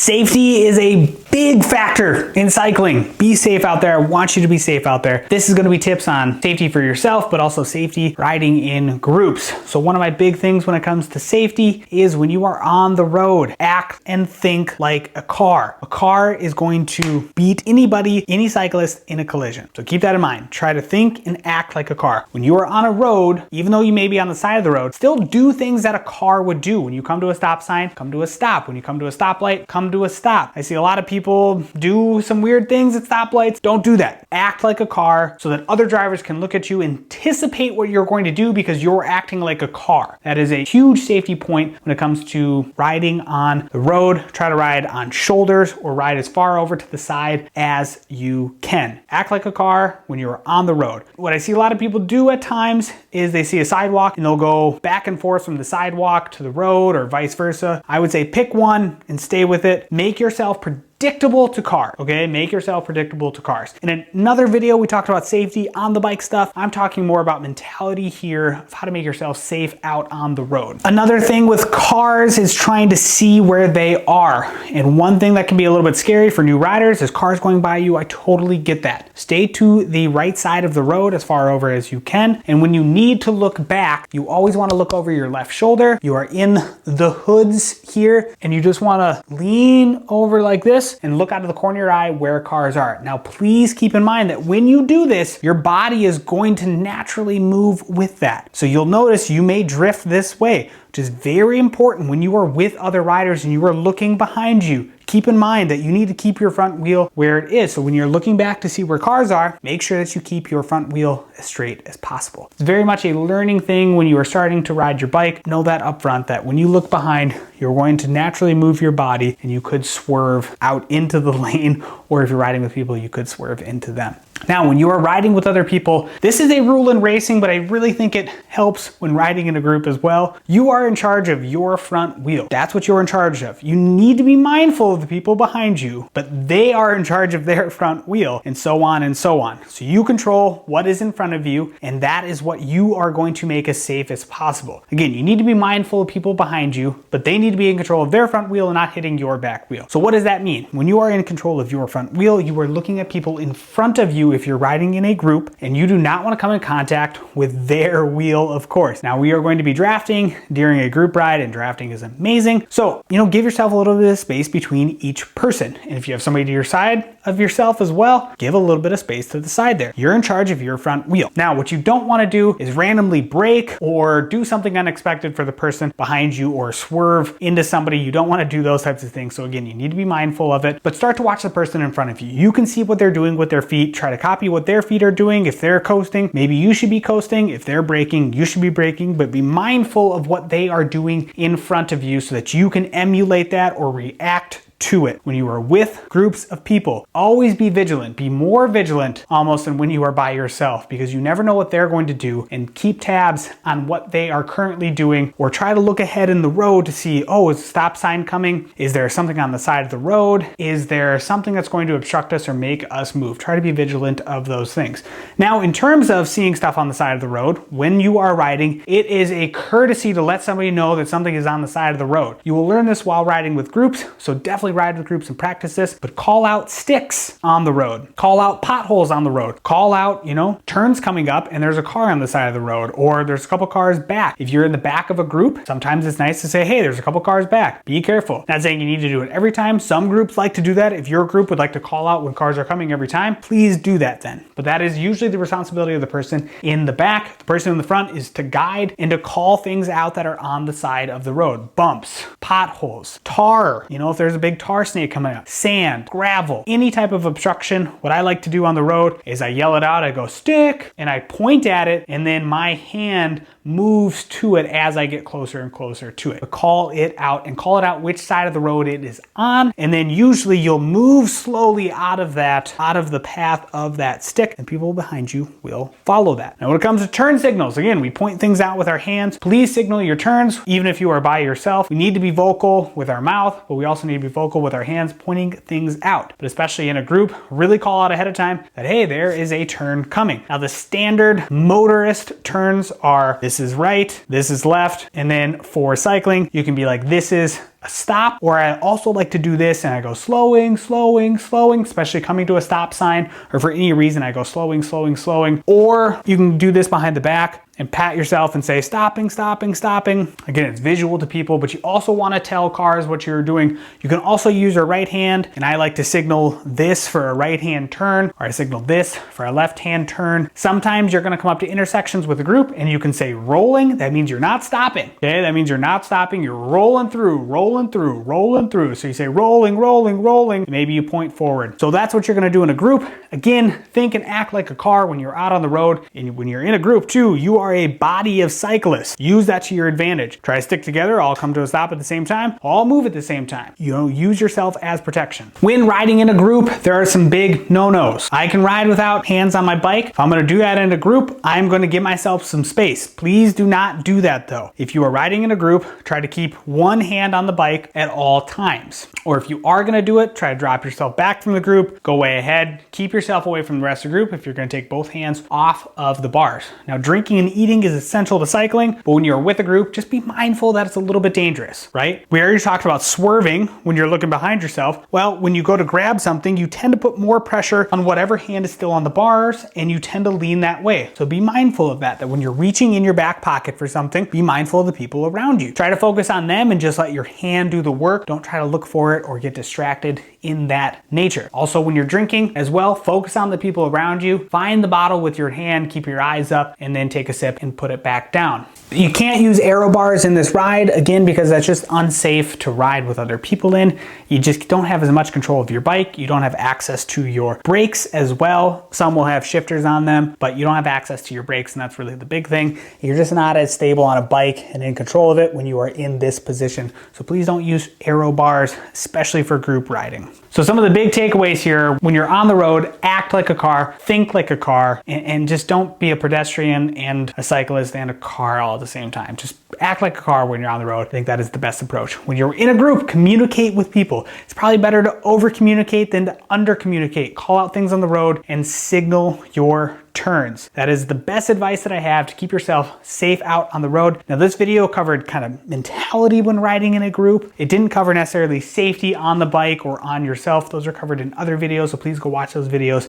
Safety is a big factor in cycling. Be safe out there. I want you to be safe out there. This is going to be tips on safety for yourself, but also safety riding in groups. So one of my big things when it comes to safety is when you are on the road, act and think like a car. A car is going to beat anybody, any cyclist in a collision. So keep that in mind. Try to think and act like a car. When you are on a road, even though you may be on the side of the road, still do things that a car would do. When you come to a stop sign, come to a stop. When you come to a stoplight, come to a stop. I see a lot of people do some weird things at stoplights. Don't do that. Act like a car so that other drivers can look at you, anticipate what you're going to do because you're acting like a car. That is a huge safety point when it comes to riding on the road. Try to ride on shoulders or ride as far over to the side as you can. Act like a car when you're on the road. What I see a lot of people do at times is they see a sidewalk and they'll go back and forth from the sidewalk to the road or vice versa. I would say pick one and stay with it. Make yourself predictable to cars, okay? Make yourself predictable to cars. In another video, we talked about safety on the bike stuff. I'm talking more about mentality here of how to make yourself safe out on the road. Another thing with cars is trying to see where they are. And one thing that can be a little bit scary for new riders is cars going by you. I totally get that. Stay to the right side of the road as far over as you can. And when you need to look back, you always want to look over your left shoulder. You are in the hoods here and you just want to lean over like this and look out of the corner of your eye where cars are. Now, please keep in mind that when you do this, your body is going to naturally move with that. So you'll notice you may drift this way, which is very important when you are with other riders and you are looking behind you. Keep in mind that you need to keep your front wheel where it is. So when you're looking back to see where cars are, make sure that you keep your front wheel as straight as possible. It's very much a learning thing when you are starting to ride your bike. Know that up front, that when you look behind, you're going to naturally move your body and you could swerve out into the lane, or if you're riding with people, you could swerve into them. Now, when you are riding with other people, this is a rule in racing, but I really think it helps when riding in a group as well. You are in charge of your front wheel. That's what you're in charge of. You need to be mindful of the people behind you, but they are in charge of their front wheel, and so on and so on. So you control what is in front of you, and that is what you are going to make as safe as possible. Again, you need to be mindful of people behind you, but they need to be in control of their front wheel and not hitting your back wheel. So what does that mean? When you are in control of your front wheel, you are looking at people in front of you if you're riding in a group, and you do not want to come in contact with their wheel, of course. Now, we are going to be drafting during a group ride, and drafting is amazing. So, give yourself a little bit of space between each person. And if you have somebody to your side of yourself as well, give a little bit of space to the side there. You're in charge of your front wheel. Now, what you don't want to do is randomly brake or do something unexpected for the person behind you or swerve into somebody. You don't want to do those types of things. So again, you need to be mindful of it, but start to watch the person in front of you. You can see what they're doing with their feet. Try to copy what their feet are doing. If they're coasting, maybe you should be coasting. If they're braking, you should be braking, but be mindful of what they are doing in front of you so that you can emulate that or react to it. When you are with groups of people, always be vigilant. Be more vigilant almost than when you are by yourself, because you never know what they're going to do, and keep tabs on what they are currently doing, or try to look ahead in the road to see, oh, is a stop sign coming? Is there something on the side of the road? Is there something that's going to obstruct us or make us move? Try to be vigilant of those things. Now, in terms of seeing stuff on the side of the road, when you are riding, it is a courtesy to let somebody know that something is on the side of the road. You will learn this while riding with groups, so definitely ride with groups and practice this, but call out sticks on the road. Call out potholes on the road. Call out, turns coming up and there's a car on the side of the road, or there's a couple cars back. If you're in the back of a group, sometimes it's nice to say, hey, there's a couple cars back. Be careful. Not saying you need to do it every time. Some groups like to do that. If your group would like to call out when cars are coming every time, please do that then. But that is usually the responsibility of the person in the back. The person in the front is to guide and to call things out that are on the side of the road. Bumps, potholes, tar, if there's a big tar snake coming up, sand, gravel, any type of obstruction. What I like to do on the road is I yell it out, I go stick, and I point at it, and then my hand moves to it as I get closer and closer to it. But call it out, and call it out which side of the road it is on, and then usually you'll move slowly out of the path of that stick, and people behind you will follow that. Now, when it comes to turn signals, again, we point things out with our hands. Please signal your turns, even if you are by yourself. We need to be vocal with our mouth, but we also need to be vocal with our hands, pointing things out. But especially in a group, really call out ahead of time that, hey, there is a turn coming. Now, the standard motorist turns are, this is right, this is left, and then for cycling, you can be like, this is a stop, or I also like to do this and I go slowing, slowing, slowing, especially coming to a stop sign, or for any reason I go slowing, slowing, slowing. Or you can do this behind the back and pat yourself and say stopping, stopping, stopping. Again, it's visual to people, but you also want to tell cars what you're doing. You can also use your right hand, and I like to signal this for a right hand turn, or I signal this for a left hand turn. Sometimes you're going to come up to intersections with a group and you can say rolling. That means you're not stopping. Okay, that means you're not stopping. You're rolling through, rolling through, rolling through. So you say rolling, rolling, rolling. Maybe you point forward. So that's what you're going to do in a group. Again, think and act like a car when you're out on the road, and when you're in a group too, you are a body of cyclists. Use that to your advantage. Try to stick together, all come to a stop at the same time, all move at the same time. You know, use yourself as protection. When riding in a group, there are some big no-nos. I can ride without hands on my bike. If I'm gonna do that in a group, I'm gonna give myself some space. Please do not do that though. If you are riding in a group, try to keep one hand on the bike at all times. Or if you are gonna do it, try to drop yourself back from the group, go way ahead, keep yourself away from the rest of the group if you're gonna take both hands off of the bars. Now, drinking and eating is essential to cycling, but when you're with a group, just be mindful that it's a little bit dangerous, right? We already talked about swerving when you're looking behind yourself. Well, when you go to grab something, you tend to put more pressure on whatever hand is still on the bars, and you tend to lean that way. So be mindful of that when you're reaching in your back pocket for something, be mindful of the people around you. Try to focus on them and just let your hand do the work. Don't try to look for it or get distracted in that nature. Also, when you're drinking as well, focus on the people around you. Find the bottle with your hand, keep your eyes up, and then take a sip and put it back down. You can't use aero bars in this ride, again, because that's just unsafe to ride with other people in. You just don't have as much control of your bike. You don't have access to your brakes as well. Some will have shifters on them, but you don't have access to your brakes, and that's really the big thing. You're just not as stable on a bike and in control of it when you are in this position. So please don't use aero bars, especially for group riding. So some of the big takeaways here: when you're on the road, act like a car, think like a car, and just don't be a pedestrian and a cyclist and a car all at the same time. Just act like a car when you're on the road. I think that is the best approach. When you're in a group, communicate with people. It's probably better to over communicate than to under communicate. Call out things on the road and signal your turns. That is the best advice that I have to keep yourself safe out on the road. Now, this video covered kind of mentality when riding in a group. It didn't cover necessarily safety on the bike or on yourself. Those are covered in other videos, so please go watch those videos